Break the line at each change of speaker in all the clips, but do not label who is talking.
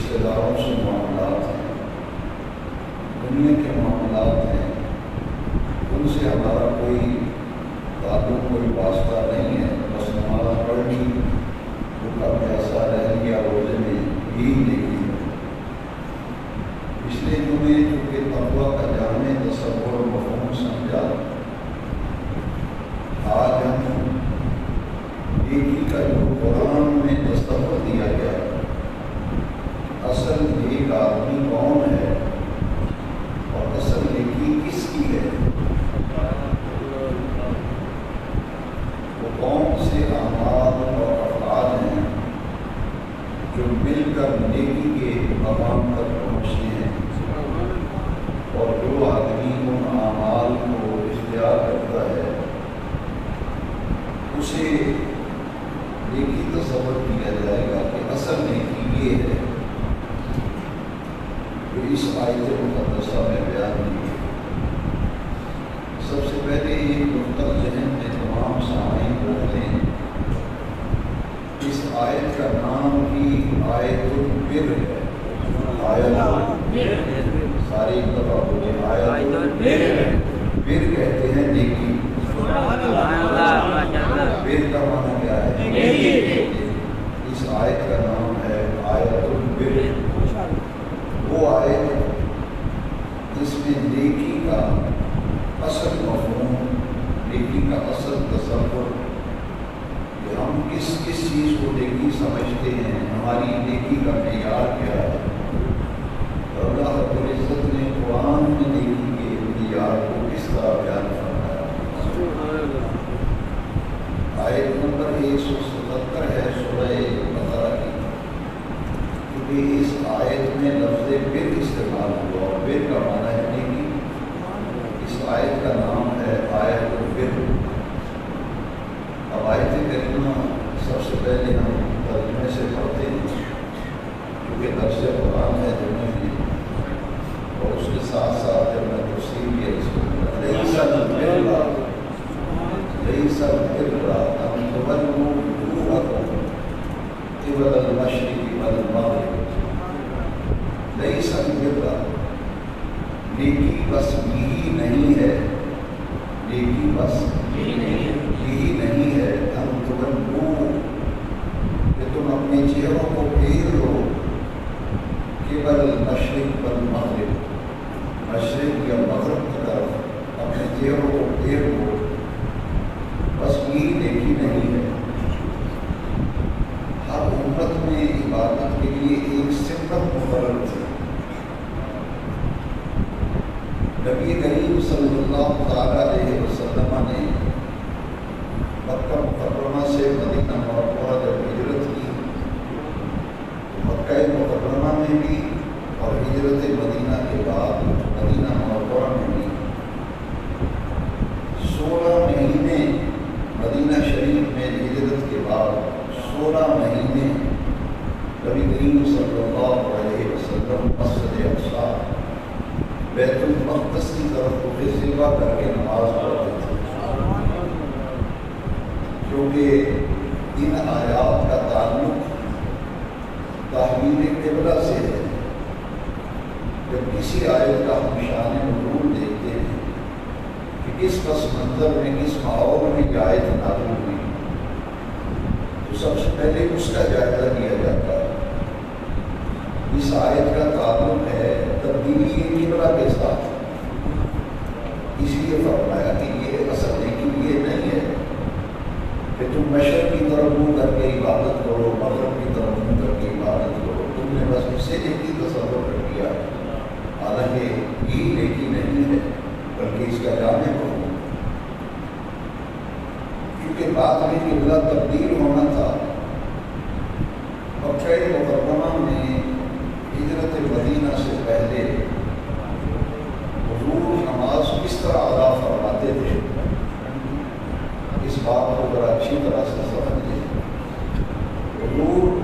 رشتے داروں سے معاملات ہیں، دنیا کے معاملات ہیں، ان سے ہمارا کوئی تعلق، کوئی واسطہ نہیں ہے. بس نماز پڑھ لی، بھوکا پیاسا رہ لیا، روزے میں یہی نیکی ہے. پچھلے جمعے چونکہ تقویٰ کا جامع تصور مفہوم سمجھا، آج ہم نیکی کا جو قرآن میں تصور دیا گیا اصل نیک آدمی کون ہے اور اصل نیکی کس کی ہے، وہ کون سے اعمال اور افعال ہیں جو مل کر نیکی کے مقام پر پہنچتے ہیں، اور جو آدمی ان اعمال کو اختیار کرتا ہے اسے نیکی تصور کیا جائے گا کہ اصل نیکی یہ ہے جو اس آیت مقدسہ میں بیان کی ہے. سب سے پہلے یہ نقطہ ذہن میں تمام سامعین رکھ لیں، اس آیت کا نام بھی آیت البر ہے. آیت البر، ساری دفعہ بولے آیت البر. بر کہتے ہیں نیکی. بر کا معنی کیا ہے؟ اس آیت کا نام ہے آیت البر. وہ آیت جس میں نیکی کا اصل مفہوم، نیکی کا اصل تصور کہ ہم کس چیز کو نیکی سمجھتے ہیں، ہماری نیکی کا معیار کیا ہے، اور اللہ رب العزت نے قرآن میں نیکی کے معیار کو کس طرح بیان فرمایا. آیت نمبر 177 ہے سورہ بقرہ کی. کیونکہ اس آیت میں لفظ بر استعمال ہوا اور بر کا معنی ہے نیکی، اس آیت کا نام ہے آیت البر. اب آیت کریمہ سب سے پہلے ہم ترجمے سے پڑھتے ہیں کیونکہ لفظ قرآن ہے جمعے میں، اور اس کے ساتھ ساتھ جب میں تفسیر بھی اس کو لیس البر ان تولوا وجوہکم قبل المشرق والمغرب. لیس البر، نیکی بس یہی نہیں ہے، نیکی بس یہی نہیں ہے ان تولوا، کہ تم اپنے چہروں کو پھیر لو قبل المشرق والمغرب، مشرق یا مغرب کی طرف اپنے چہروں کو پھیر لو، بس یہی نیکی نہیں ہے. ہر امت میں عبادت کے لیے ایک سمت مقرر تھی. نبی کریم صلی اللہ تعالیٰ علیہ وسلم نے مکہ مکرمہ سے مدینہ منورہ جب ہجرت کی، مکہ مکرمہ میں بھی اور ہجرت مدینہ کے بعد مدینہ منورہ میں بھی 16 مہینے مدینہ شریف میں ہجرت کے بعد 16 مہینے نبی کریم صلی اللہ علیہ وسلم مسجد اقصی بیت المقدس کی طرف رخ سیوا کر کے نماز پڑھتے تھے، کیونکہ ان آیات کا تعلق تحویل قبلہ سے ہے. جب کسی آیت کا ہم شان نزول دیکھتے ہیں کہ کس پس منظر میں، کس ماحول میں یہ آیت نازل ہوئی، تو سب سے پہلے اس کا جائزہ لیا جاتا ہے. اس آیت کا تعلق ہے تبدیلی قبلہ کے ساتھ، اس لیے فرمایا کہ یہ اصل نیکی یہ نہیں ہے کہ تم مشرق کی طرف منہ کر کے عبادت کرو، مغرب کی طرف منہ کر کے عبادت کرو، تم نے بس اسے نیکی تصور کر دیا. حالانکہ یہ نیکی نہیں ہے بلکہ اس کا جامع ہو، کیونکہ بعد میں قبلہ تبدیل ہونا تھا. مکہ مکرمہ میں ہجرت مدینہ سے پہلے حضور نماز کس طرح ادا فرماتے تھے، اس بات کو ذرا اچھی طرح سے سمجھیں. حضور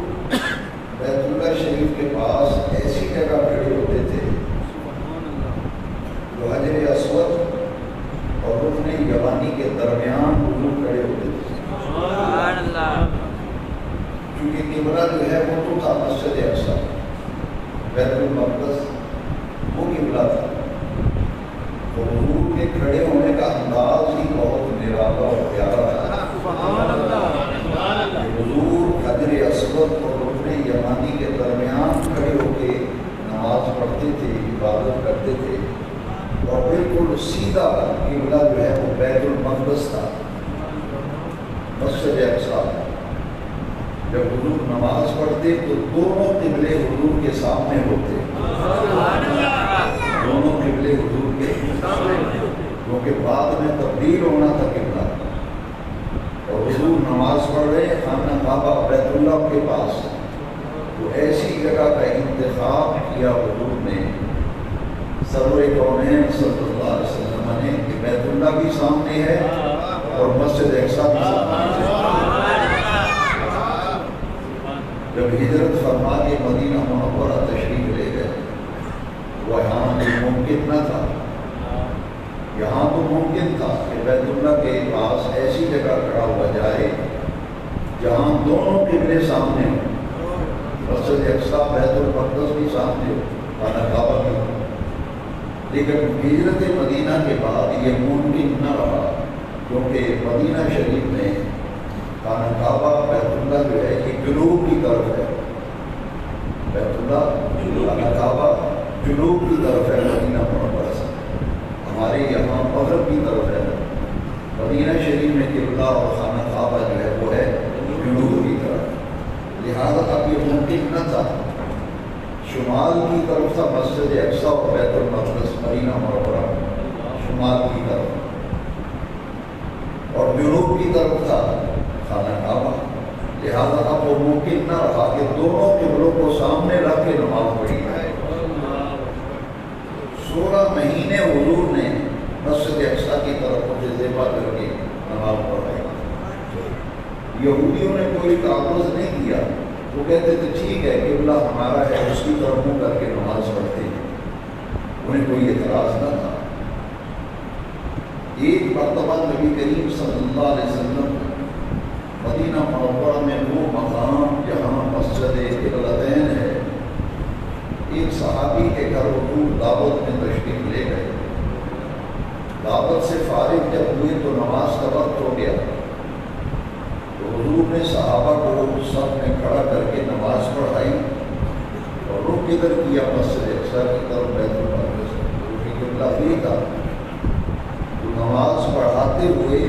بیت اللہ شریف کے پاس ایسی جگہ کھڑے ہوتے تھے جو حجر اسود اور رکن یمانی کے درمیان حضور کھڑے ہوتے تھے. کیونکہ قبلہ جو ہے وہ تو تھا مسجد اقصی، بیت المقدس وہ قبلہ تھا. اور حضور کے کھڑے ہونے کا انداز ہی بہت نرالا اور پیارا تھا. حضور حجر اسود اور رکن یمانی کے درمیان کھڑے ہو کے نماز پڑھتے تھے، عبادت کرتے تھے، اور بالکل سیدھا قبلہ جو ہے وہ بیت المقدس تھا، مسجد اقصی. جب حضور نماز پڑھتے تو دونوں قبلے حضور کے سامنے ہوتے، دونوں قبلے حضور کے سامنے، کیونکہ بعد میں تبدیل ہونا تھا قبلہ. اور حضور نماز پڑھ رہے خانہ کعبہ بیت اللہ کے پاس، تو ایسی جگہ کا انتخاب کیا حضور نے، سرور کونین صلی اللہ علیہ وسلم نے، کہ بیت اللہ بھی سامنے ہے اور مسجد اقصی بھی سامنے ہے. جب ہجرت فرما کے مدینہ منورہ تشریف لے گئے، وہ یہاں ممکن نہ تھا. یہاں تو ممکن تھا کہ بیت اللہ کے پاس ایسی جگہ کھڑا ہوا جائے جہاں دونوں قبلے سامنے ہوں، مسجد اقصی بیت المقدس بھی سامنے ہو، خانہ کعبہ بھی ہو. لیکن ہجرت مدینہ کے بعد یہ ممکن نہ رہا، کیونکہ مدینہ شریف میں خانہ کعبہ بیت اللہ جو ہے یہ جنوب کی طرف ہے. بیت اللہ خانہ کعبہ جنوب کی طرف ہے مدینہ منورہ سے، ہمارے یہاں مغرب کی طرف ہے. مدینہ شریف میں قبلہ اور خانہ کعبہ جو ہے وہ ہے جنوب کی طرف. لہذا اب یہ ممکن نہ تھا. شمال کی طرف تھا مسجد اقصی اور بیت المقدس مدینہ منورہ شمال کی طرف، اور جنوب کی طرف تھا خانہ کعبہ. لہذا اب وہ ممکن نہ رہا کہ دونوں قبلوں کو سامنے رکھ کے نماز پڑھی جائے. 16 مہینے حضور نے مسجد اقصی کی طرف مجھے زیبا کر کے نماز پڑھائی. یہودیوں نے کوئی تعارض نہیں کیا، وہ کہتے تھے ٹھیک ہے قبلہ ہمارا ہے، اس کی طرف منہ کر کے نماز پڑھتے ہیں، انہیں کوئی اعتراض نہ تھا. ایک مرتبہ نبی کریم صلی اللہ علیہ وسلم مدینہ منورہ میں وہ مقام جہاں مسجد قبلتین ہے، ایک صحابی کے گھر حضور دعوت میں تشریف لے گئے. دعوت سے فارغ جب ہوئے تو نماز کا وقت ہو گیا، تو حضور نے صحابہ کو سب میں کھڑا کر کے نماز پڑھائی اور رخ کدھر کیا؟ مسجد اقصی کی طرف، بیت المقدس کی قبلہ بھی تھا. تو نماز پڑھاتے ہوئے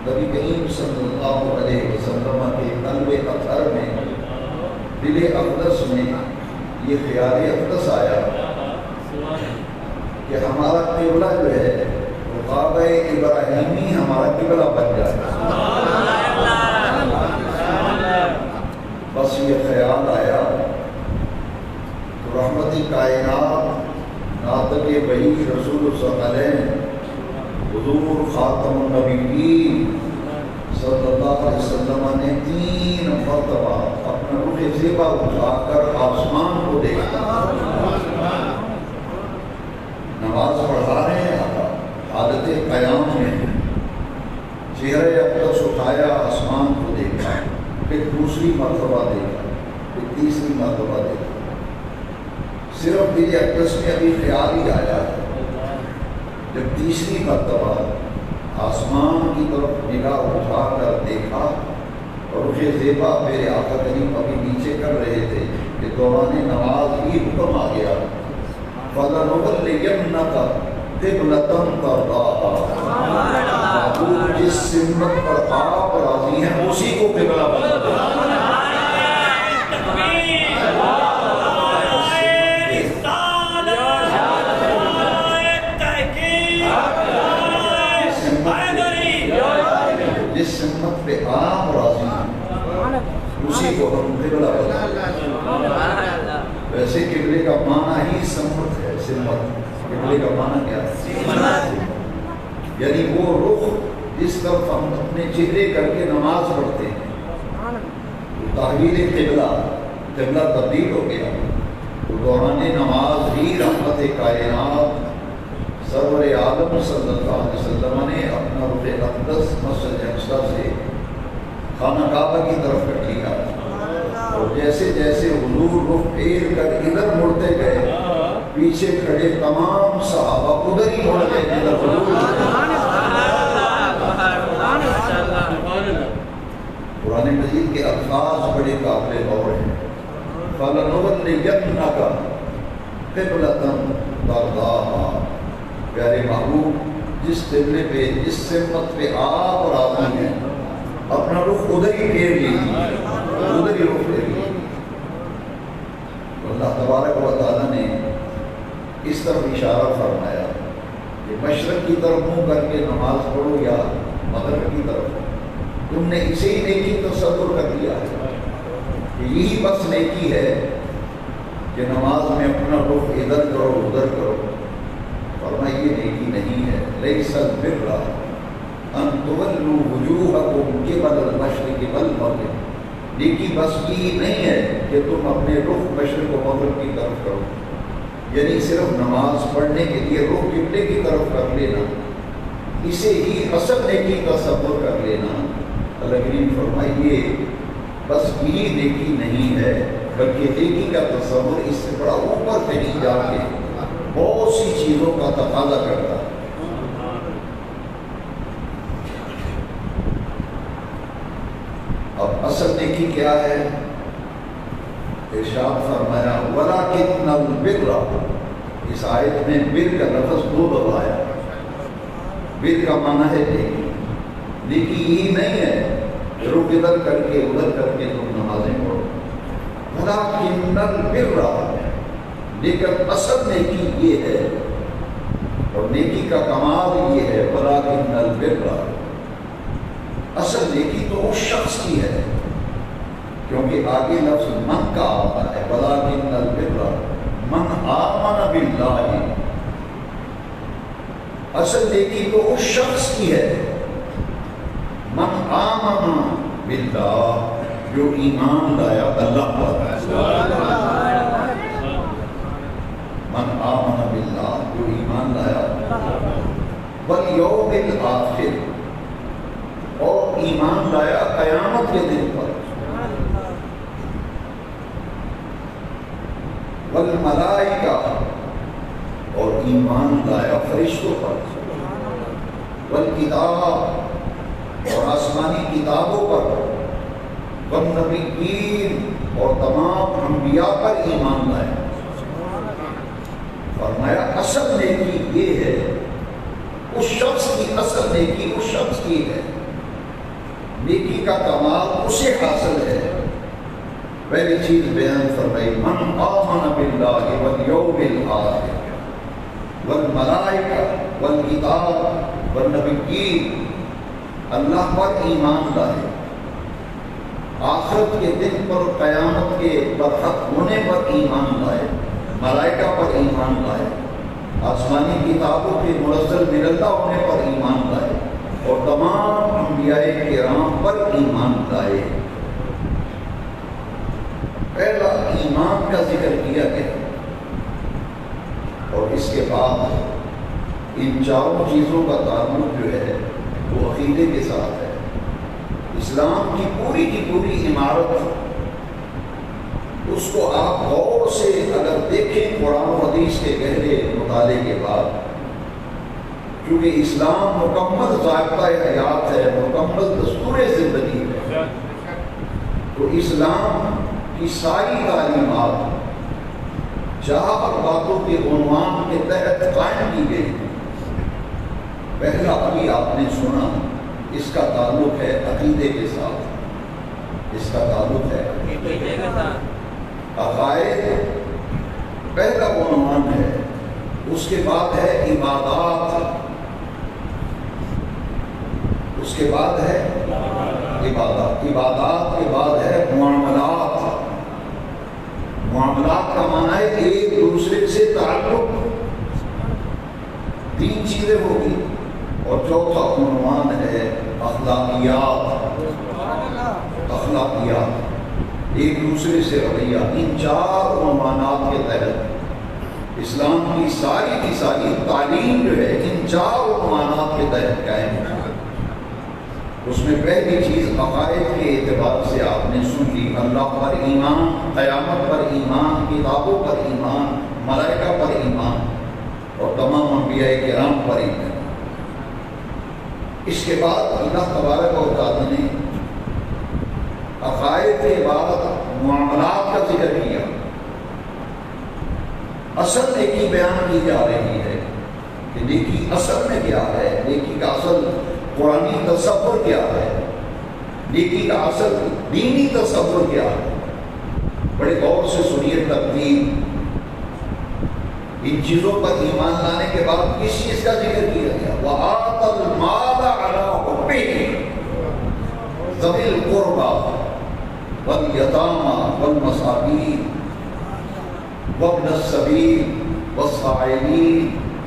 نبی کریم صلی اللہ علیہ وسلم کے قلب اطہر میں، دل اقدس میں یہ خیال اقدس آیا کہ ہمارا قبلہ جو ہے وہ کعبہ ابراہیمی ہمارا قبلہ بن جائے. بس یہ خیال آیا تو رحمت کائنات ناطق بہی رسول ثقلین حضور خاتم النبیین صلی اللہ علیہ وسلم نے 3 مرتبہ اپنا رخ زیبا اٹھا کر آسمان کو دیکھا. نماز پڑھا رہے ہیں حالت قیام میں، چہرے اقدس اٹھایا، آسمان کو دیکھا، پھر دوسری مرتبہ دیکھا، پھر تیسری مرتبہ دیکھا. صرف دل اقدس میں ابھی خیال ہی آیا ہے. جب تیسری مرتبہ آسمان کی طرف نگاہ اٹھا کر دیکھا اور اسے زیبا میرے آقا کریم ابھی نیچے کر رہے تھے کہ دوران نماز ہی حکم آ گیا، فَلَنُوَلِّيَنَّكَ قِبْلَةً تَرْضَاهَا، محبوب جس سمت پر آپ راضی ہیں اسی کو قبلہ بنا دو. جس سمت پہ آپ راضی ہیں اسی کو ہم قبلہ بنا. ویسے قبلے کا معنی ہی سمت ہے. سمت قبلے کا معنی کیا ہے؟ یعنی وہ رخ جس طرف ہم اپنے چہرے کر کے نماز پڑھتے ہیں. تحویل قبلہ، قبلہ تبدیل ہو گیا. تو دوران نماز ہی رحمت کائنات سرور عالم صلی اللہ علیہ وسلم نے اپنا رخ اقدس مسجد اقصی سے خانہ کعبہ کی طرف کر لیا. اور جیسے جیسے حضور رخ پھیر کر ادھر مڑ پیچھے کھڑے تمام صحابہ ادھر ہی بڑھ گئے جدھر حضور۔ قرآن مجید کے الفاظ بڑے قابل غور ہیں۔ فَلَنُوَلِّيَنَّكَ قِبْلَةً تَرْضَاهَا، پیارے محبوب جس قبلے پہ جس سمت پہ آپ راضی ہیں اپنا رخ ادھر ہی پھیر لیجیے، ادھر ہی رخ پھیر لیجیے۔ اللہ تبارک و تعالیٰ نے اس طرف اشارہ فرمایا کہ مشرق کی طرف منہ کر کے نماز پڑھو یا مغرب کی طرف، تم نے اسے ہی نیکی تصور کر لیا ہے کہ یہی بس نیکی ہے کہ نماز میں اپنا رخ ادھر کرو ادھر کرو۔ فرمایا یہ نیکی نہیں ہے۔ لیس البر ان تولوا وجوہکم قبل المشرق والمغرب، نیکی بس یہ نہیں ہے کہ تم اپنے رخ مشرق و مغرب کی طرف کرو، یعنی صرف نماز پڑھنے کے لیے رخ قبلے کی طرف کر لینا، اسے ہی اصل نیکی تصور کر لینا۔ اللہ کریم فرمائیے بس یہ نیکی نہیں ہے، بلکہ نیکی کا تصور اس سے بڑا اوپر کہیں جا کے بہت سی چیزوں کا تقاضا کرتا ہے۔ اب اصل نیکی کیا ہے؟ ارشاد فرمایا وَلَٰكِنَّ الْبِرَّ، اس آیت میں بر کا لفظ دو دفعہ آیا۔ بر کا معنی ہے نیکی، نیکی یہی نہیں ہے رخ ادھر کر کے ادھر کر کے تم نمازیں پڑھو، وَلَٰكِنَّ الْبِرَّ، لیکن اصل نیکی یہ ہے اور نیکی کا کمال یہ ہے وَلَٰكِنَّ الْبِرَّ، اصل نیکی تو اس شخص کی ہے، کیونکہ آگے لفظ من کا آتا ہے وَلَٰكِنَّ الْبِرَّ مَنْ آمَنَ بِاللَّهِ، اصل نیکی تو اس شخص کی ہے من آمن باللہ، جو ایمان لایا اللہ پر، من آمن باللہ، جو ایمان لایا، والیوم الآخر، اور ایمان لایا قیامت کے دن پر، والملائکہ، اور ایمان لایا فرشتوں پر، والکتاب، اور آسمانی کتابوں پر، والنبیین، اور تمام انبیاء پر ایمان لائے۔ فرمایا اصل نیکی یہ ہے، اس شخص کی اصل نیکی اس شخص کی ہے، نیکی کا کمال اسے حاصل ہے۔ پہلی چیز بیان فرمائی من آمن باللہ والیوم الآخر والملائکہ والکتاب والنبیین، اللہ پر ایمان لائے، آخرت کے دن پر قیامت کے برحق ہونے پر ایمان لائے، ملائکہ پر ایمان لائے، آسمانی کتابوں کے منزل من اللہ ہونے پر ایمان لائے، اور تمام انبیاء کرام پر ایمان لائے۔ پہلا ایمان کا ذکر کیا گیا، اور اس کے بعد ان چاروں چیزوں کا تعلق جو ہے وہ عقیدے کے ساتھ ہے۔ اسلام کی پوری عمارت، اس کو آپ غور سے اگر دیکھیں قرآن و حدیث کے گہرے مطالعے کے بعد، کیونکہ اسلام مکمل ضابطہ حیات ہے، مکمل دستور زندگی ہے، تو اسلام کی ساری تعلیمات 4 باتوں کے عنوان کے تحت قائم کی گئی۔ پہلا ابھی آپ نے سنا، اس کا تعلق ہے عقیدے کے ساتھ، اس کا تعلق ہے عقیدے کے ساتھ، عقائد پہلا عنوان ہے، اس کے بعد ہے عبادات، اس کے بعد ہے عبادات، عبادات کے بعد ہے معاملات، معاملات کا معنی ہے ایک دوسرے سے تعلق، 3 چیزیں ہوگی، اور چوتھا عنوان ہے اخلاقیات، اخلاقیات، ایک دوسرے سے رویہ۔ ان 4 عنوانات کے تحت اسلام کی ساری تعلیم جو ہے ان 4 عنوانات کے تحت قائم ہے۔ اس میں پہلی چیز عقائد کے اعتبار سے آپ نے سن لی، اللہ پر ایمان، قیامت پر ایمان، کتابوں پر ایمان، ملائکہ پر ایمان۔ اس کے بعد اللہ تبارک و تعالیٰ نے عقائد کے بعد معاملات کا ذکر کیا. اصل نیکی بیان کی جا رہی ہے کہ نیکی اصل میں کیا ہے، نیکی کا اصل قرآنی تصور کیا ہے، نیکی کا اصل دینی تصور کیا ہے. بڑے غور سے سنیے ترتیب. ان چیزوں پر ایمان لانے کے بعد کس چیز کا ذکر کیا گیا؟ وَآتَ الْمَالَ عَلَىٰ حُبِّهِ ذَوِي الْقُرْبَىٰ وَالْيَتَامَىٰ وَالْمَسَاكِينِ وَابْنَ السَّبِيلِ وَالسَّائِلِينَ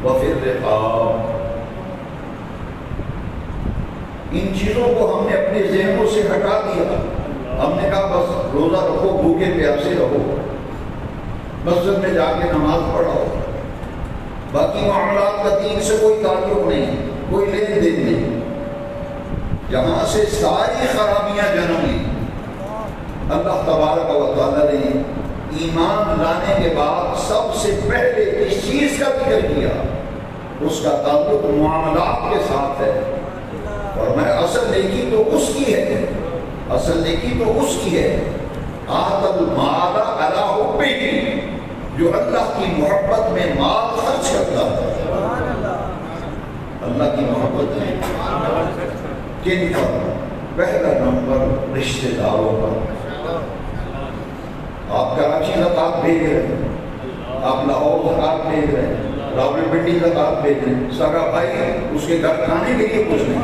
وَفِي الرِّقَابِ. ان چیزوں کو ہم نے اپنے ذہنوں سے ہٹا دیا. ہم نے کہا بس روزہ رکھو، بھوکے پیاسے رہو، مسجد میں جا کے نماز پڑھو، باقی معاملات کا دین سے کوئی تعلق نہیں، کوئی لین دین نہیں. جہاں سے ساری خرابیاں جنم لی. اللہ تبارک و تعالیٰ نے ایمان لانے کے بعد سب سے پہلے اس چیز کا ذکر کیا، اس کا تعلق معاملات کے ساتھ ہے. اور میں اصل نیکی تو اس کی ہے، اصل نیکی تو اس کی ہے آت المال علی حبہ، جو اللہ کی محبت میں مال خرچ کرتا ہے. اللہ کی محبت میں کن پر؟ پہلا نمبر رشتہ داروں پر. آپ کراچی زکوٰۃ بھیج رہے ہیں، آپ لاہور زکوٰۃ بھیج رہے ہیں، راولپنڈی زکوٰۃ بھیج رہے ہیں، سگا بھائی اس کے گھر کھانے کے لیے کچھ نہیں،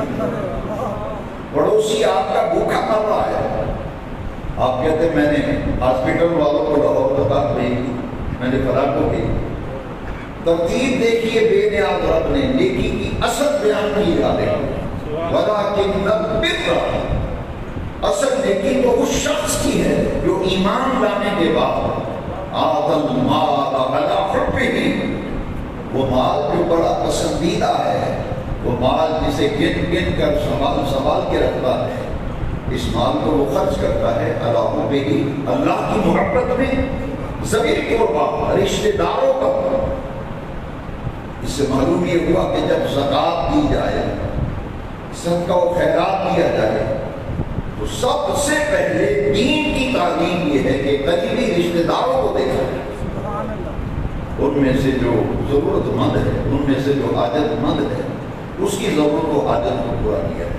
پڑوسی آپ کا بھوکا مر رہا ہے. آپ کہتے ہیں میں نے ہاسپٹل والوں کو لاہور زکوٰۃ بھیج دی، میں نے فلاں کو بھیج دی. ترتیب دیکھیے بے نیاز رب نے نیکی کی اصل بیان کی جا رہی ہے. وَلَٰكِنَّ الْبِرَّ، اصل نیکی تو اس شخص کی ہے جو ایمان لانے کے بعد آتَ الْمَالَ عَلَىٰ حُبِّهِ، وہ مال جو بڑا پسندیدہ ہے، وہ مال جسے گن گن کر سنبھال کے رکھتا ہے، اس مال کو وہ خرچ کرتا ہے عَلَىٰ حُبِّهِ، اللہ کی محبت میں، ذوی القربیٰ، رشتہ داروں پر. اس سے معلوم یہ ہوا کہ جب زکوٰۃ دی جائے، صدقہ و خیرات دیا جائے، تو سب سے پہلے دین کی تعلیم یہ ہے کہ قریبی رشتہ داروں کو دیکھا جائے. ان میں سے جو ضرورت مند ہے، ان میں سے جو حاجت مند ہے، اس کی ضرورت و حاجت کو پورا کیا ہے.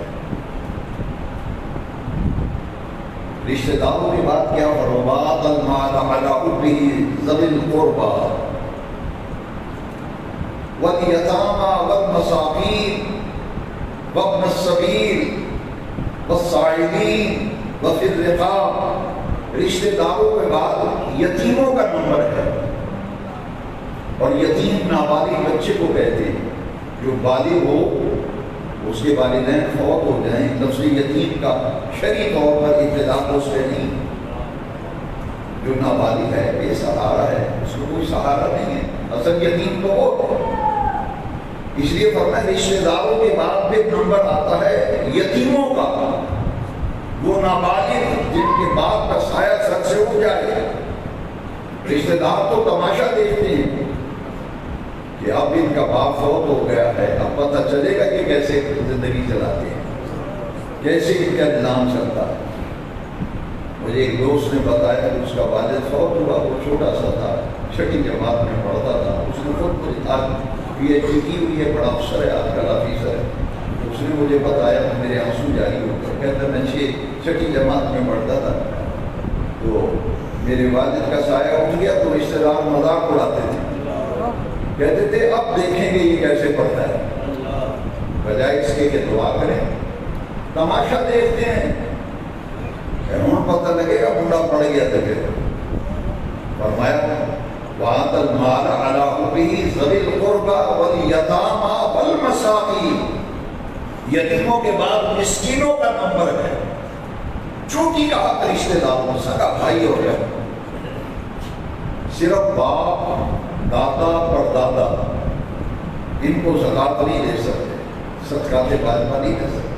رشتہ داروں کی بات کیا؟ وَآتَ الْمَالَ عَلَىٰ حُبِّهِ ذَوِي الْقُرْبَىٰ وَالْيَتَامَىٰ وَالْمَسَاكِينِ وَابْنَ السَّبِيلِ وَالسَّائِلِينَ وَفِي الرِّقَابِ. رشتہ داروں کے بعد یتیموں کا نمبر ہے. اور یتیم نابالغ بچے کو کہتے ہیں. جو بالغ ہو اس کے والدین فوت ہو جائیں، لفظ یتیم کا شرعی طور پر اطلاق اس پہ نہیں. جو نابالغ ہے، بے سہارا ہے، اس کو کوئی سہارا نہیں ہے، اصل یتیم تو ہو. اس لیے فرمایا رشتہ داروں کے بعد پھر نمبر آتا ہے یتیموں کا، وہ نابالغ جن کے باپ کا سایہ سر سے اٹھ جائے. رشتہ دار تو تماشا دیکھتے ہیں کہ اب ان کا باپ فوت ہو گیا ہے، اب پتہ چلے گا کہ کیسے زندگی چلاتے ہیں، کیسے ان کا نظام چلتا ہے. مجھے ایک دوست نے بتایا کہ اس کا والد فوت ہوا، وہ چھوٹا سا تھا، چھٹی جماعت میں پڑھتا تھا. اس نے خود مجھے پی ایچ ڈی کی ہوئی ہے، بڑا افسر ہے، آج کل آفیسر ہے. اس نے مجھے بتایا، میرے آنسو جاری ہو گئے. کہتا میں چھٹی جماعت میں پڑھتا تھا تو میرے والد کا سایہ اٹھ گیا تو رشتہ دار مذاق اڑاتے تھے، کہتے تھے اب دیکھیں گے یہ کیسے پڑھتا ہے، بجائے اس کے کہ دعا کریں. تماشا دیکھتے ہیں، انہوں پتہ لگے گا بوڑھا پڑ گیا تھا. فرمایا وَآتَ الْمَالَ عَلَىٰ حُبِّهِ ذَوِي الْقُرْبَىٰ وَالْيَتَامَىٰ وَالْمَسَاكِينِ. یتیموں کے بعد مسکینوں کا نمبر ہے. چوٹی کا حق رشتہ داروں، سگا بھائی ہو گیا. صرف باپ، دادا، پردادا ان کو زکوٰۃ نہیں دے سکتے، صدقات واجبہ نہیں دے سکتے.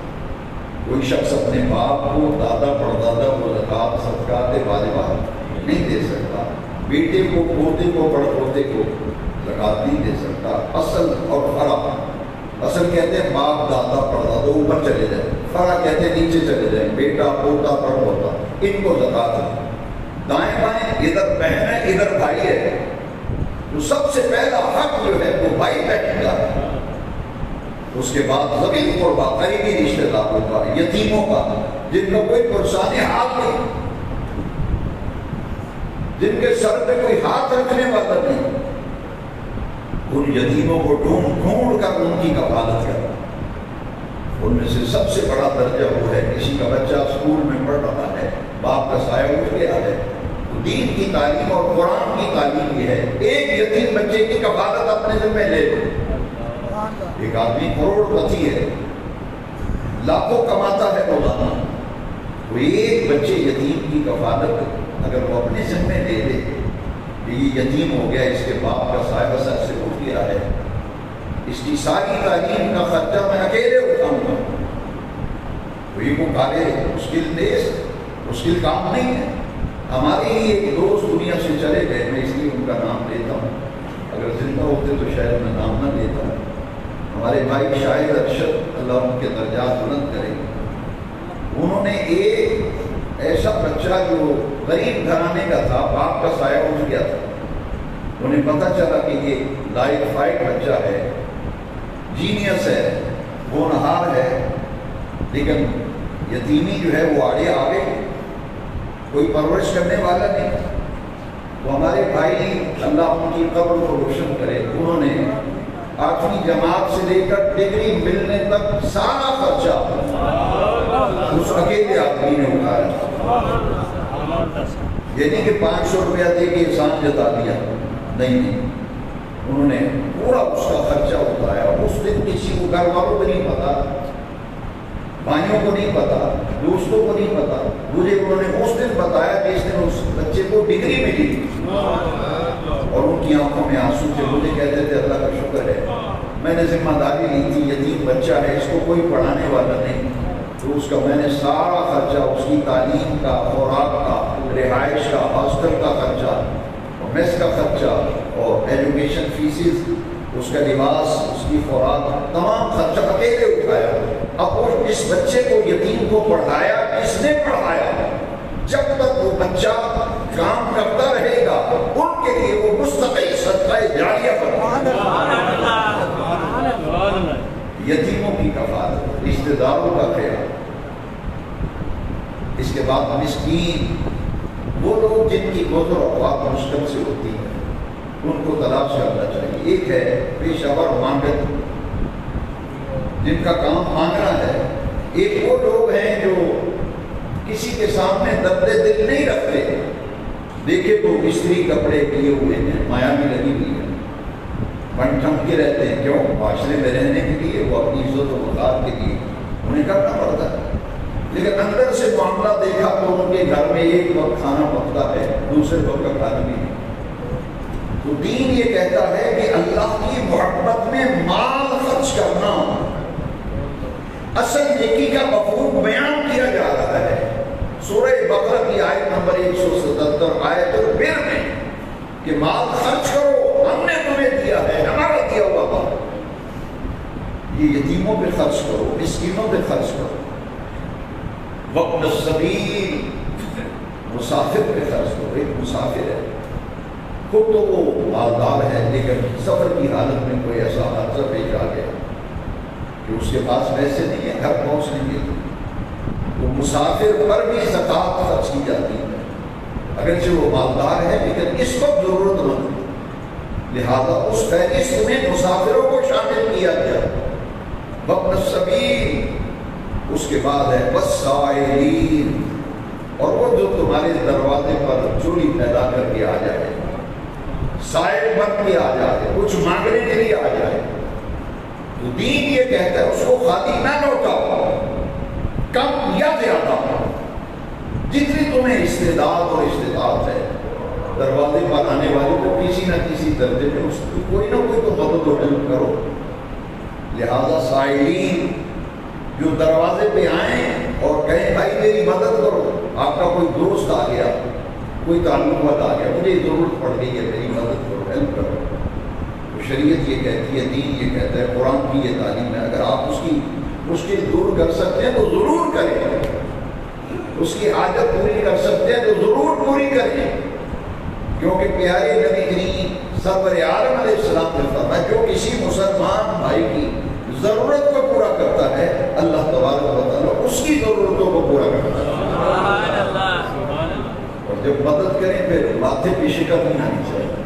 کوئی شخص اپنے باپ کو، دادا پردادا کو زکوٰۃ صدقات واجبہ نہیں دے سکتا. بیٹے کو، پوتے کو، پڑپوتے کو زکوٰۃ نہیں دے سکتا. اصل اور فرع اصل کہتے ہیں باپ دادا پردادا اوپر چلے جائیں، فرا کہتے ہیں نیچے چلے جائیں، بیٹا پوتا پڑپوتا، ان کو زکات ہے۔ دائیں بائیں ادھر بہن ہے ادھر بھائی ہے، تو سب سے پہلا حق جو ہے وہ بھائی بہن کا ہے، اس کے بعد ذوی القربیٰ قریبی رشتے داروں کا، یتیموں کا، جن کا کوئی پرسانی حال نہیں، جن کے سر پہ کوئی ہاتھ رکھنے والا نہیں، ان یتیموں کو ڈھونڈ ڈھونڈ کر ان کی کفالت کرنا۔ ان میں سے سب سے بڑا درجہ وہ ہے کسی کا بچہ اسکول میں پڑھ رہا ہے، باپ کا سایہ اٹھ گیا ہے، تو دین کی تعلیم اور قرآن کی تعلیم یہ ہے ایک یتیم بچے کی کفالت اپنے ذمہ لے لو۔ ایک آدمی کروڑ پتی ہے، لاکھوں کماتا ہے روزانہ، تو ایک بچے یتیم کی کفالت اگر وہ اپنے ذمہ لے لے کہ یہ یتیم ہو گیا، اس کے باپ کا سایہ سر سے اٹھ گیا ہے، اس کی ساری تعلیم کا خرچہ میں اکیلے اٹھاؤں گا، تو یہ کوئی کارے مشکل کام نہیں ہے۔ ہمارے ہی ایک دوست دنیا سے چلے گئے، میں اس لیے ان کا نام لیتا ہوں، اگر زندہ ہوتے تو شاید میں نام نہ لیتا ہوں۔ ہمارے بھائی شاہد ارشد، اللہ ان کے درجات بلند کرے، انہوں نے ایک ایسا بچہ جو غریب گھرانے کا تھا، باپ کا سایہ اٹھ گیا تھا، انہیں پتہ چلا کہ یہ لائق فائٹ بچہ ہے، جینیس ہے، ہونہار ہے، لیکن یتیمی جو ہے وہ آڑے آ گئی، کوئی پرورش کرنے والا نہیں۔ تو ہمارے بھائی اللہ ان کی قبر کو روشن کرے، انہوں نے 8ویں جماعت سے لے کر ڈگری ملنے تک سارا خرچہ اس اکیلے آدمی نے اٹھایا، یعنی کہ 500 روپیہ دے کے احسان جتا دیا، نہیں، انہوں نے پورا اس کا خرچہ اٹھایا۔ اس دن کسی کو گھر والوں کو نہیں پتا، بھائیوں کو نہیں پتا، دوستوں کو نہیں پتا، مجھے انہوں نے اس دن بتایا کہ اس دن اس بچے کو ڈگری ملی، اور ان کی آنکھوں میں آنسو تھے، مجھے کہتے تھے اللہ کا شکر ہے میں نے ذمہ داری لی تھی، یتیم بچہ ہے، اس کو کوئی پڑھانے والا نہیں، تو اس کا میں نے سارا خرچہ، اس کی تعلیم کا، خوراک کا، رہائش کا، ہاسٹل کا خرچہ، میس کا خرچہ اور ایجوکیشن فیسز، اس کا لباس، اس کی خوراک، تمام خرچہ اکیلے اٹھایا۔ اب وہ اس بچے کو، یتیم کو پڑھایا، کس نے پڑھایا؟ جب تک وہ بچہ کام کرتا رہے گا ان کے لیے وہ مستقل صدقہ جاریہ بنا۔ یتیموں کی کفالت، رشتہ داروں کا خیال، اس کے بعد مسکین، وہ لوگ جن کی گزر اوقات مشکل سے ہوتی ہے ان کو تلاش کرنا چاہیے۔ ایک ہے پیشہ ور مانگت، جن کا کام مانگنا ہے، ایک وہ لوگ ہیں جو کسی کے سامنے درد دل نہیں رکھتے، دیکھے تو استری کپڑے کیے ہوئے ہیں، مایا بھی لگی ہوئی ہے، بن ٹھمک کے رہتے ہیں، کیوں؟ معاشرے میں رہنے کے لیے، وہ اپنی عزت و وقار کے لیے انہیں کرنا پڑتا ہے، لیکن اندر سے معاملہ دیکھا تو ان کے گھر میں ایک وقت کھانا پکتا ہے، دوسرے وقت کا کھانا بھی نہیں۔ تو دین یہ کہتا ہے کہ اللہ کی محبت میں مال خرچ کرنا، اصل نیکی کا مفہوم بیان کیا جا رہا ہے سورہ بقرہ کی آیت نمبر 177 آیت البر میں، کہ مال خرچ کرو، ہم نے تمہیں دیا ہے، ہمارا دیا ہوا مال، یہ یتیموں پہ خرچ کرو، مسکینوں پہ خرچ کرو، وابن السبیل، مسافر پہ خرچ کرو۔ ایک مسافر ہے، خود تو وہ مالدار ہے، لیکن سفر کی حالت میں کوئی ایسا حادثہ پیش آ گیا کہ اس کے پاس پیسے نہیں ہے گھر پہنچنے کے لیے، تو مسافر پر بھی زکوٰۃ خرچ کی جاتی ہے، اگرچہ وہ مالدار ہے لیکن اس وقت ضرورت مند ہے، لہذا اس فہرست میں مسافروں کو شامل کیا گیا۔ وابن السبیل، اس کے بعد ہے والسائلین، اور وہ جو تمہارے دروازے پر چوری پیدا کر کے آ جائے، سائل بن کے آ جائے، کچھ مانگنے کے لیے آ جائے، تو دین یہ کہتا ہے اس کو خالی نہ لوٹاؤ، کم یا زیادہ جتنی تمہیں استعداد اور استطاعت ہے، دروازے پر آنے والے کو کسی نہ کسی درجے میں اس کی کوئی نہ کوئی تو مدد و ہیلپ کرو۔ لہذا سائلین جو دروازے پہ آئیں اور کہیں بھائی میری مدد کرو، آپ کا کوئی دوست آ گیا، کوئی تعلقات آ گیا، مجھے ضرورت پڑ گئی ہے، میری مدد کرو، ہیلپ کرو، تو شریعت یہ کہتی ہے، دین یہ کہتا ہے، قرآن کی یہ تعلیم ہے، اگر آپ اس کی مشکل دور کر سکتے ہیں تو ضرور کریں، اس کی حاجت پوری کر سکتے ہیں تو ضرور پوری کریں، کیونکہ پیارے نبی کریم سرور عالم علیہ السلام نے فرمایا جو کسی مسلمان بھائی کی ضرورت کو پورا کرتا ہے اللہ تبارک و تعالیٰ اس کی ضرورتوں کو پورا کرتا ہے۔
سبحان اللہ۔
اور جب مدد کریں پھر ماتھے پہ شکر نہیں آنی چاہیے،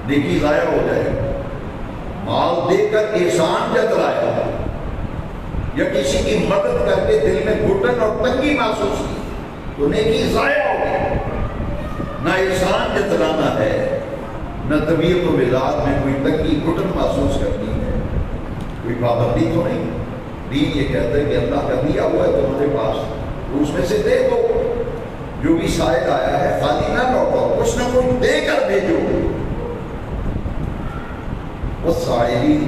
نیکی ضائع ہو جائے، مال دے کر احسان جتلایا یا کسی کی مدد کر کے دل میں گھٹن اور تنگی محسوس کی تو نیکی ضائع ہو گئی۔ نہ احسان جتلانا ہے، نہ طبیعت و مزاج میں کوئی تنگی گھٹن محسوس کرنی ہے، کوئی پابندی تو نہیں۔ دین یہ کہتا ہے کہ اللہ کا دیا ہوا ہے تمہارے پاس تو اس میں سے دے دو، جو بھی سائل آیا ہے خالی نہ لوٹاؤ، کچھ نہ کچھ دے کر بھیجو۔ والسائلین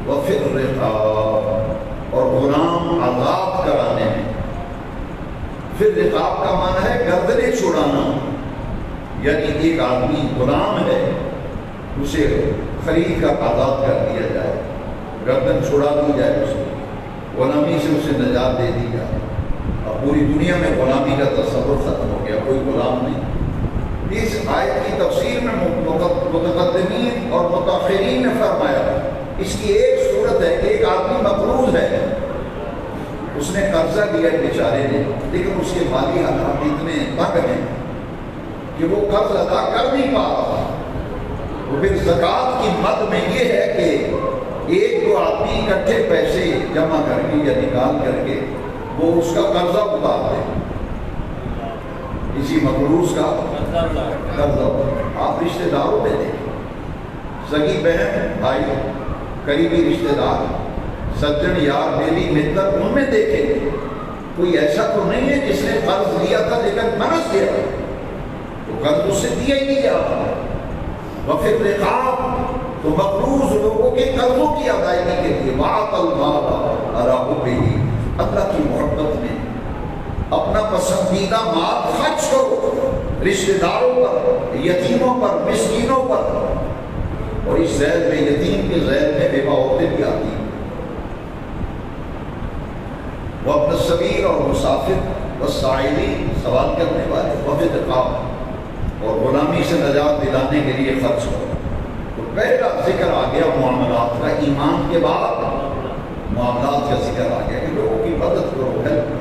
وفی الرقاب، اور غلام آزاد کرانے میں۔ پھر رقاب کا معنی ہے گردنیں چھڑانا، یعنی ایک آدمی غلام ہے اسے خرید کر آزاد کر دیا جائے، گردن چھڑا دی جائے، اس کو غلامی سے اسے نجات دے دی جائے۔ اب پوری دنیا میں غلامی کا تصور ختم ہو گیا، کوئی غلام نہیں۔ اس آیت کی تفسیر میں متقدمین اور متاخرین نے فرمایا اس کی ایک صورت ہے کہ ایک آدمی مقروض ہے، اس نے قرضہ لیا بیچارے نے، لیکن اس کے مالی حالات اتنے تنگ ہیں کہ وہ قرض ادا کر نہیں پا رہا۔ تو پھر زکوٰۃ کی مد میں یہ ہے کہ ایک دو آدمی اکٹھے پیسے جمع کر کے یا نکال کر کے وہ اس کا قرضہ اتار دے، کسی مقروض کا قرضہ۔ آپ رشتہ داروں میں دیکھیں، سگی بہن بھائی، قریبی رشتہ دار، سجن یار بیلی متر، ان میں دیکھیں کوئی ایسا تو نہیں ہے جس نے قرض لیا تھا لیکن منس گیا تو قرض اس سے دیا ہی نہیں جا رہا۔ وفی الرقاب، تو مقروض لوگوں کے قرضوں کی ادائیگی کے لیے وَآتَى الْمَالَ عَلَىٰ حُبِّهِ، اللہ کی محبت میں اپنا پسندیدہ مال خرچ کرو، رشتہ داروں پر، یتیموں پر، مسکینوں پر۔ اور اس ذیل میں، یتیم کے ذیل میں بیوہ عورتیں بھی آتی ہیں، وابن السبیل اور مسافر، والسائلین سوال کرنے والے، وفی الرقاب، اور غلامی سے نجات دلانے کے لیے خرچ کرو۔ تو پہلا ذکر آ گیا معاملات کا، ایمان کے بعد معاملات کا ذکر آ گیا کہ لوگوں کی مدد کرو، ہیلپ کرو،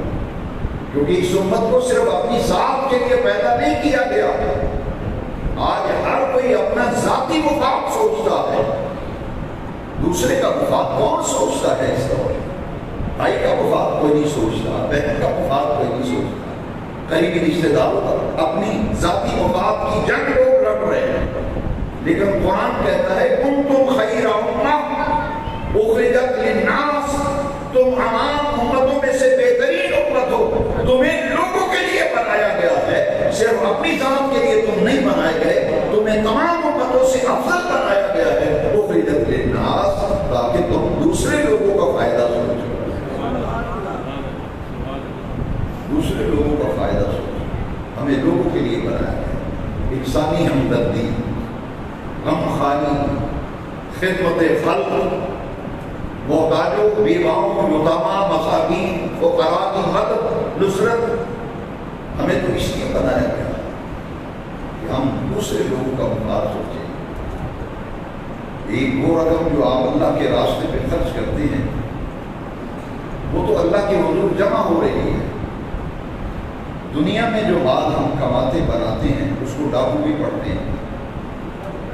کیونکہ اس امت کو صرف اپنی ذات کے لیے پیدا نہیں کیا گیا۔ آج ہر کوئی اپنا ذاتی مفاد سوچتا ہے، دوسرے کا مفاد کون سوچتا ہے اس دور میں؟ بھائی کا مفاد کوئی نہیں سوچتا، بہن کا مفاد کوئی نہیں سوچتا، قریبی رشتہ داروں کا اپنی ذاتی مفاد کی جنگ لوگ لڑ رہے ہیں۔ لیکن قرآن کہتا ہے کنتم خیر امہ اخرجت للناس، تم عام امتوں میں سے بہترین امت ہو، تمہیں لوگوں کے لیے بنایا گیا ہے، صرف اپنی ذات کے لیے تم نہیں بنائے گئے، تمہیں تمام امتوں سے افضل بنایا گیا ہے، اخرجت للناس، تاکہ تم دوسرے لوگوں کا فائدہ سوچو، دوسرے لوگوں کا فائدہ سوچو۔ ہمیں لوگوں کے لیے بنایا گیا، انسانی ہمدردی، غم خواری، خدمت خلق، محتاجوں، بیواؤں، یتامى، مساکین، فقراء کی مدد، نصرت۔ ہمیں تو اس لیے بنایا گیا کہ ہم دوسرے لوگوں کا مفاد سوچیں۔ ایک وہ رقم جو آپ اللہ کے راستے پہ خرچ کرتے ہیں وہ تو اللہ کے حضور جمع ہو رہی ہے۔ دنیا میں جو مال ہم کماتے بناتے ہیں اس کو ڈاکو بھی پڑتے ہیں،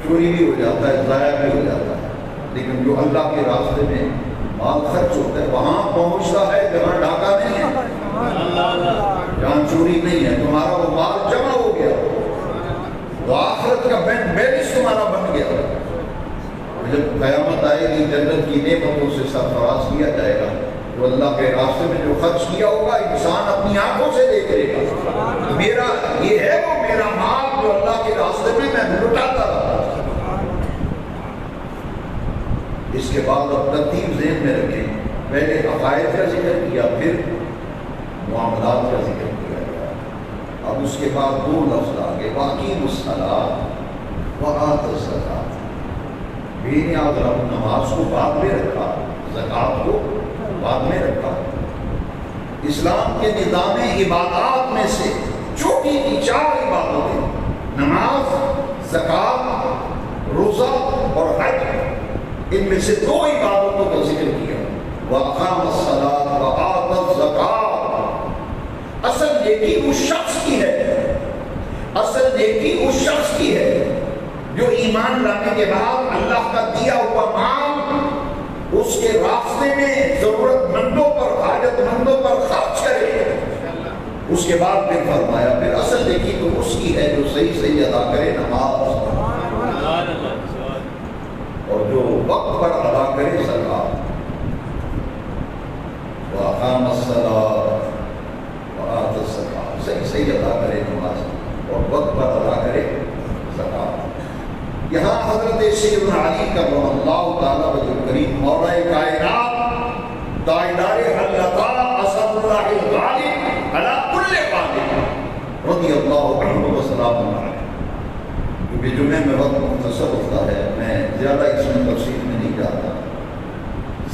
چوری بھی ہو جاتا ہے، ضائع بھی ہو جاتا ہے، لیکن جو اللہ کے راستے میں مال خرچ ہوتا ہے وہاں پہنچتا ہے جہاں ڈاکہ نہیں ہے، جہاں چوری نہیں ہے، تمہارا وہ مال جمع ہو گیا، وہ آخرت کا بینک بیلنس تمہارا بن گیا۔ جب قیامت آئے گی جنت کی نعمتوں سے سرفراز کیا جائے گا تو اللہ کے راستے میں جو خرچ کیا ہوگا انسان اپنی آنکھوں سے دیکھ لے گا، میرا یہ ہے وہ میرا مال جو اللہ کے راستے میں لٹاتا رہا۔ اس کے بعد اب ترتیب ذہن میں رکھیں، پہلے عقائد کا ذکر کیا، پھر معاملات کا ذکر کیا گیا، اب اس کے بعد دو لفظ آگے، وَأَقِیمُوا الصَّلَاةَ وَآتُوا الزَّکَاةَ، بے نیاز رب نماز کو بعد میں رکھا، زکوٰۃ کو بعد میں رکھا۔ اسلام کے نظام عبادات میں سے چھوٹی کی 4 عبادتیں، نماز، زکوٰۃ، روزہ اور حج، ان میں سے 2 عبادتوں کا ذکر کیا، وَأَقَامَ الصَّلَاةَ وَآتَى الزَّكَاةَ۔ اصل نیکی اس شخص کی ہے، اصل نیکی اس شخص کی ہے جو ایمان لانے کے بعد اللہ کا دیا ہوا مال اس کے راستے میں ضرورت مندوں پر، حاجت مندوں پر خرچ کرے۔ اس کے بعد پھر فرمایا پھر اصل نیکی تو اس کی ہے جو صحیح صحیح ادا کرے نماز، اور جو وقت پر ادا کرے زکوٰۃ۔ وَأَقَامَ الصَّلَاةَ وَآتَى الزَّكَاةَ، صحیح صحیح ادا کرے نماز اور وقت پر ادا کرے زکوٰۃ۔ یہاں حضرت سیدنا علی کرم اللہ تعالیٰ وجہ کریم مولا کائنات تاجدار حلقہ اسد اللہ الغالب علی کل غالب رضی اللہ عنہ وسلام علیہ۔ کیونکہ جمعے میں وقت مختصر ہوتا ہے، میں زیادہ اس میں تفصیل میں نہیں جاتا،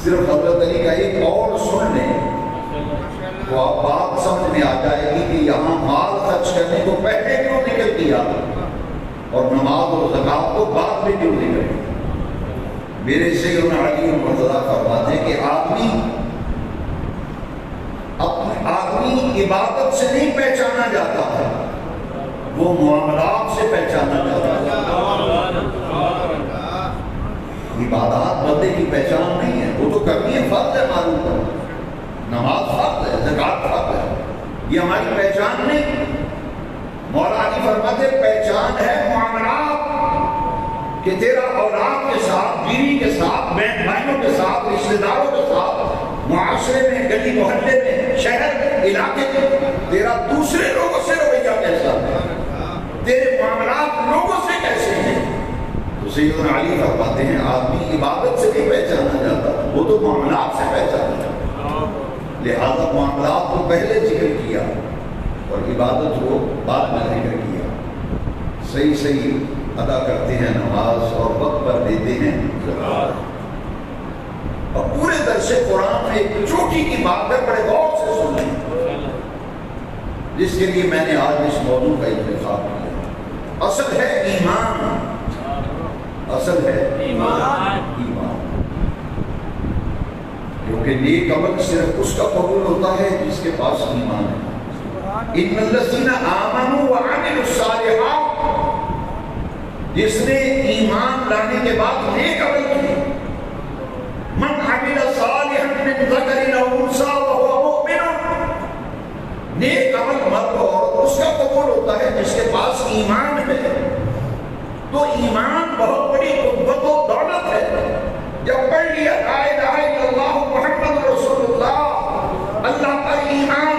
صرف حضرت علی کا ایک اور سن لیں تو آپ بات سمجھ میں آ جائے گی کہ یہاں مال خرچ کرنے کو پہلے کیوں ذکر کیا اور نماز اور زکوٰۃ کو بعد میں کیوں ذکر کیا۔ میرے سیدنا علی مرتضیٰ فرماتے ہیں کہ آدمی عبادت سے نہیں پہچانا جاتا ہے، وہ معاملات سے پہچانا جاتا ہے۔ عبادات بندے کی پہچان نہیں ہے، وہ تو کرنی ہے، فرض ہے، معلوم ہے، نماز فرض ہے، زکوٰۃ فرض ہے، یہ ہماری پہچان نہیں۔ مولا علی فرماتے پہچان ہے معاملات، کہ تیرا اولاد کے ساتھ، بیوی کے ساتھ، بہن بھائیوں کے ساتھ، رشتہ داروں کے ساتھ، معاشرے میں، گلی محلے میں، شہر علاقے میں تیرا دوسرے لوگوں سے رویہ کیسا ہے، تیرے معاملات لوگوں سے کیسے ہیں۔ تو سیدنا علی فرماتے ہیں آدمی عبادت سے نہیں پہچانا جاتا، وہ تو معاملات سے پہچانا جاتا، لہذا معاملات کو پہلے ذکر کیا اور عبادت کو بعد میں ذکر کیا۔ صحیح صحیح ادا کرتے ہیں نماز اور وقت پر دیتے ہیں زکوٰۃ۔ اور پورے درس قرآن میں ایک چھوٹی کی بات ہے، بڑے غور سے سنیں، جس کے لیے میں نے آج اس موضوع کا انتخاب کیا۔ اصل ہے ایمان، اصل ہے ایمان، کیونکہ نیک عمل صرف اس کا قبول ہوتا ہے جس کے پاس ایمان ہے۔ ان الذین آمنوا وعملوا الصالحات، جس نے ایمان لانے کے بعد نیک عمل کیے، من عمل صالحا من ذکر او انثى وهو مؤمن، نیک عمل مرد اور عورت اس کا قبول ہوتا ہے جس کے پاس ایمان ہے۔ تو ایمان بہت بڑی قوت و دولت ہے۔ جب پڑھ لیا لا الہ الا اللہ محمد رسول اللہ، اللہ پر ایمان،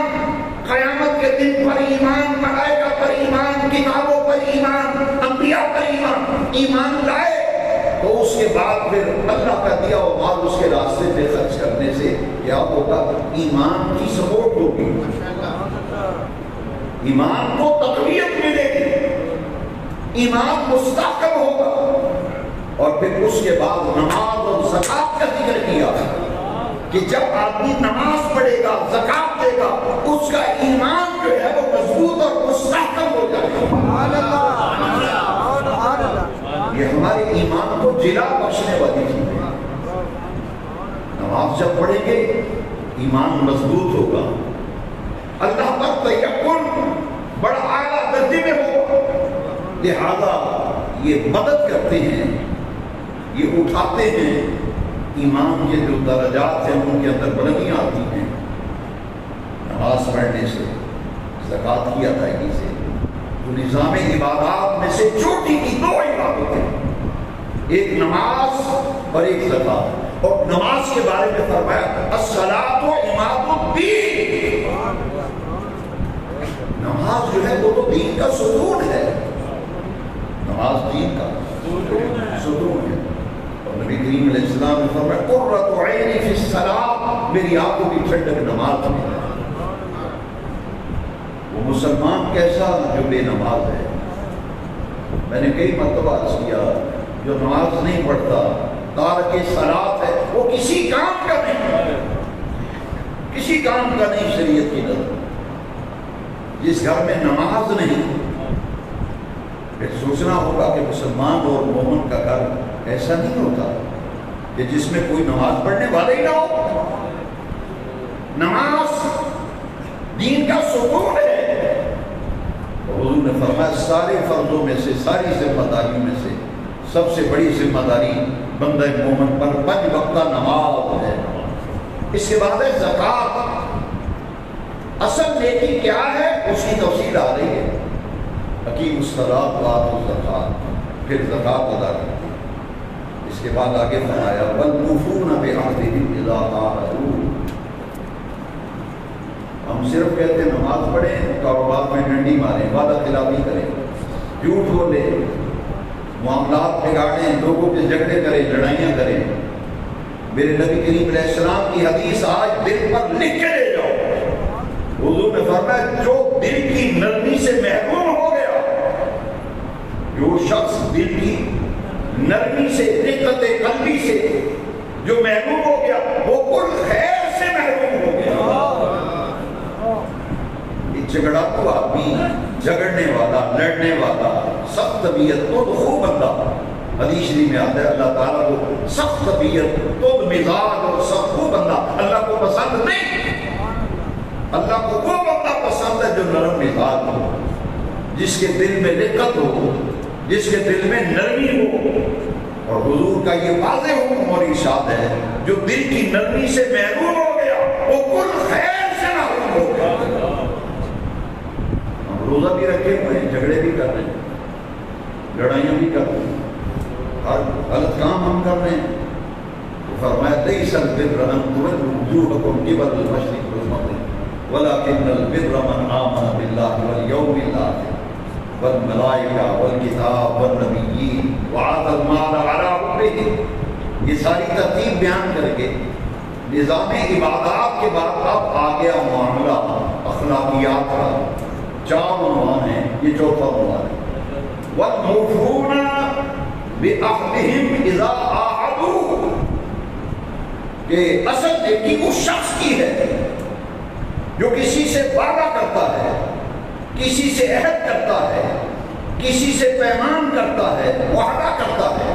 قیامت کے دن پر ایمان، ملائکہ پر ایمان، کتابوں پر ایمان، انبیاء پر ایمان، ایمان لائے تو اس کے بعد پھر اللہ کا دیا ہوا مال اس کے راستے پہ خرچ کرنے سے کیا ہوگا؟ ایمان کی سپورٹ ہوگی، ایمان کو تقویت ملے گی، ایمان مستحکم ہوگا۔ اور پھر اس کے بعد نماز اور زکوٰۃ کا ذکر کیا کہ جب آدمی نماز پڑھے گا، زکوٰۃ دے گا، اس کا ایمان جو ہے وہ مضبوط اور مستحکم ہو جائے گا۔ یہ ہمارے ایمان کو جلا بخشنے والی چیز ہے۔ نماز جب پڑھیں گے ایمان مضبوط ہوگا، اللہ پر تیقن بڑا اعلیٰ درجے میں ہوگا، لہذا یہ مدد کرتے ہیں، یہ اٹھاتے ہیں، ایمان کے جو درجات ہیں ان کے اندر بلندیاں آتی ہیں نماز پڑھنے سے، زکوٰۃ کی ادائیگی سے۔ تو نظام عبادات میں سے چھوٹی کی 2 عبادتیں، ایک نماز اور ایک زکوٰۃ۔ اور نماز کے بارے میں فرمایا الصلاۃ عماد الدین، نماز جو ہے وہ تو دین کا ستون ہے، نماز دین کا ستون ہے۔ اور نبی کریم علیہ السلام نے فرمایا قرۃ عینی فی الصلاۃ، میری آنکھوں کی ٹھنڈک نماز میں۔ وہ مسلمان کیسا جو بے نماز ہے۔ میں نے کئی مرتبہ عرض کیا جو نماز نہیں پڑھتا تارک صلاۃ ہے، وہ کسی کام کا نہیں، کسی کام کا نہیں شریعت کی نظر۔ جس گھر میں نماز نہیں، پھر سوچنا ہوگا کہ مسلمان اور مومن کا گھر ایسا نہیں ہوتا کہ جس میں کوئی نماز پڑھنے والا ہی نہ ہو۔ نماز دین کا ستون ہے۔ حضور نے فرمایا سارے فرضوں میں سے، ساری ذمہ داریوں میں سے سب سے بڑی ذمہ داری بندہ مومن پر 5 وقتہ نماز ہے۔ اس کے بعد ہے زکوٰۃ۔ اصل نیکی کیا ہے اس کی تفصیل آ رہی ہے۔ اقیموا الصلاۃ وآتوا الزکاۃ، پھر زکوٰۃ ادا کرتے ہیں۔ اس کے بعد آگے فرمایا والموفون بعہدہم اذا عاہدوا۔ ہم صرف کہتے ہیں نماز پڑھیں، کاروبار میں ڈنڈی ماریں، وعدہ خلافی کریں، جھوٹ بولیں، معاملات بگاڑیں، لوگوں کے جھگڑے کریں، لڑائیاں کریں۔ میرے نبی کریم علیہ السلام کی حدیث آج دل پر لکھ کے لے جاؤ۔ حضور نے فرمایا جو دل کی نرمی سے محروم ہو گیا، جو شخص دل کی نرمی سے، رقت قلبی سے جو محروم ہو گیا، وہ کل خیر سے محروم ہو گیا۔ جھگڑاکو آدمی، جھگڑنے والا، لڑنے والا، سخت طبیعت تو خوب بندہ، حدیث شریف میں آتا ہے اللہ تعالیٰ کو سخت طبیعت تو مزاج اور سخت خوب بندہ اللہ کو پسند نہیں۔ اللہ کو وہ بندہ پسند ہے جو نرم مزاج ہو، جس کے دل میں رقت ہو، جس کے دل میں نرمی ہو۔ اور حضور کا یہ واضح حکم اور ارشاد ہے جو دل کی نرمی سے محروم ہو گیا وہ کل خیر سے محروم ہو گیا۔ روزہ بھی رکھے ہوئے ہیں، جھگڑے بھی کر رہے ہیں، لڑائیاں بھی کر رہے ہیں، ہر غلط کام ہم کر رہے ہیں۔ تو فرمایا لیس البر ان تولوا وجوہکم قبل المشرق والمغرب ولکن البر من آمن باللہ والیوم الآخر والملائکہ والکتاب والنبیین وآتى المال علی حبہ۔ یہ ساری ترتیب بیان کر کے نظام عبادات کے بعد اب آ گیا معاملہ اخلاقیات کا۔ 4 عنوان ہیں، یہ 4تھا عنوان ہے۔ وَالْمُوفُونَ بِعَهْدِهِمْ إِذَا عَاهَدُوا، کہ اصل نیکی اس شخص کی ہے جو کسی سے وعدہ کرتا ہے، کسی سے عہد کرتا ہے، کسی سے پیمان کرتا ہے، وعدہ کرتا ہے،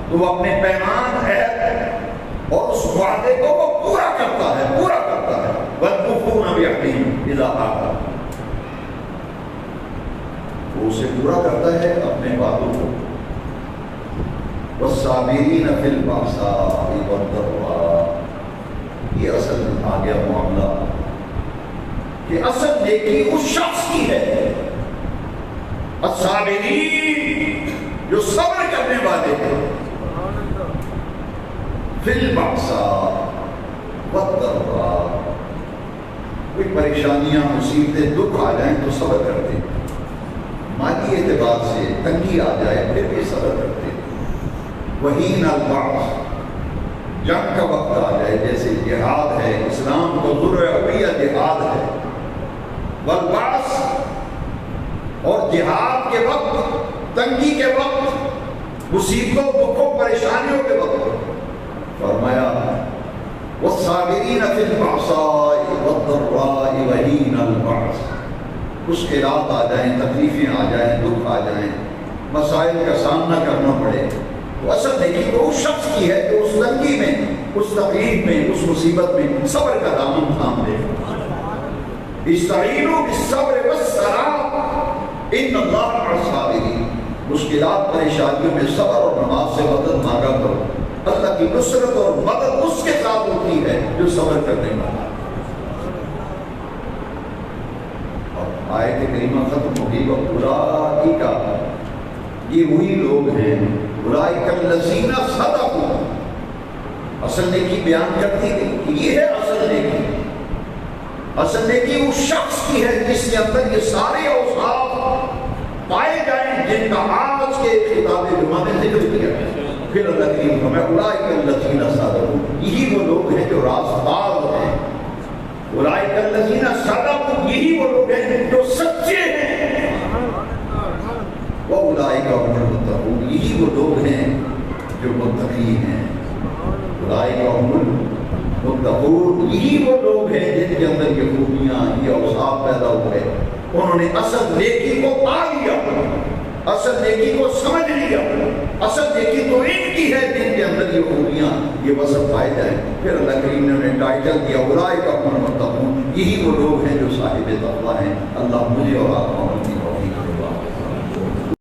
تو وہ اپنے پیمان، عہد اور اس وعدے کو وہ پورا کرتا ہے، پورا کرتا ہے۔ وَالْمُوفُونَ بِعَهْدِهِمْ إِذَا عَاهَدُوا، وہ اسے پورا کرتا ہے اپنے وعدوں کو۔ والصابرین فی البأساء والضراء، یہ اصل آ گیا معاملہ کہ اصل نیکی اس شخص کی ہے، الصابرین، جو صبر کرنے والے ہیں، فی البأساء والضراء، کوئی پریشانیاں، مصیبتیں، دکھ آ جائیں تو صبر کرتے ہیں، مالی اعتبار سے تنگی آ جائے پھر بھی صبر کرتے ہیں۔ وحین البعث، جنگ کا وقت آ جائے، جیسے جہاد ہے، اسلام کو ذرع علیہ جہاد ہے، والبعث، اور جہاد کے وقت، تنگی کے وقت، مصیبتوں، دکھوں، پریشانیوں کے وقت فرمایا والصابرین فی البأساء والضراء وحین البعث، مشکلات آ جائیں، تکلیفیں آ جائیں، دکھ آ جائیں، مسائل کا سامنا کرنا پڑے، تو اصل نیکی تو اس شخص کی ہے جو اس تنگی میں، اس تکلیف میں، اس مصیبت میں صبر کا دامن تھام دے۔ استعینوا بالصبر والصلاۃ ان اللہ مع الصابرین، مشکلات، پریشانیوں میں صبر اور نماز سے مدد مانگا کرو، اللہ کی نصرت اور مدد اس کے ساتھ ہوتی ہے جو صبر کرنے والا۔ آیت کریمہ ختم ہوگی اولئک، یہ وہی لوگ ہیں، اولئک الذین صدقوا، اصل نیکی بیان کرتی گئی کہ یہ ہے اصل نیکی۔ اصل نیکی اس شخص کی ہے جس کے اندر یہ سارے اوصاف پائے جائیں جن کا آج کے خطاب جمعہ میں ذکر کیا ہے۔ پھر اللہ کریم ہمیں اولئک الذین صدقوا، یہی وہ لوگ ہیں جو راستار ہیں، اولئک الذین صدقوا، یہی وہ لوگ ہیں جو سچے ہیں، واولئک هم المتقون، یہی وہ لوگ ہیں جو متقی ہیں، اولئک هم المتقون، یہی وہ لوگ ہیں جن کے اندر یہ خوبیاں، یہ اوصاف پیدا ہوئے، انہوں نے اصل نیکی کو پا لیا، اصل نیکی کو سمجھ لیا، اصل نیکی تو ان کی ہے جن کے اندر یہ خوبیاں، یہ وصف پائے جائیں۔ پھر اللہ کریم نے انہیں ٹائٹل دیا اولئک هم المتقون، یہی وہ لوگ ہیں جو صاحب تقویٰ ہیں۔ اللہ مجھے اور آپ کو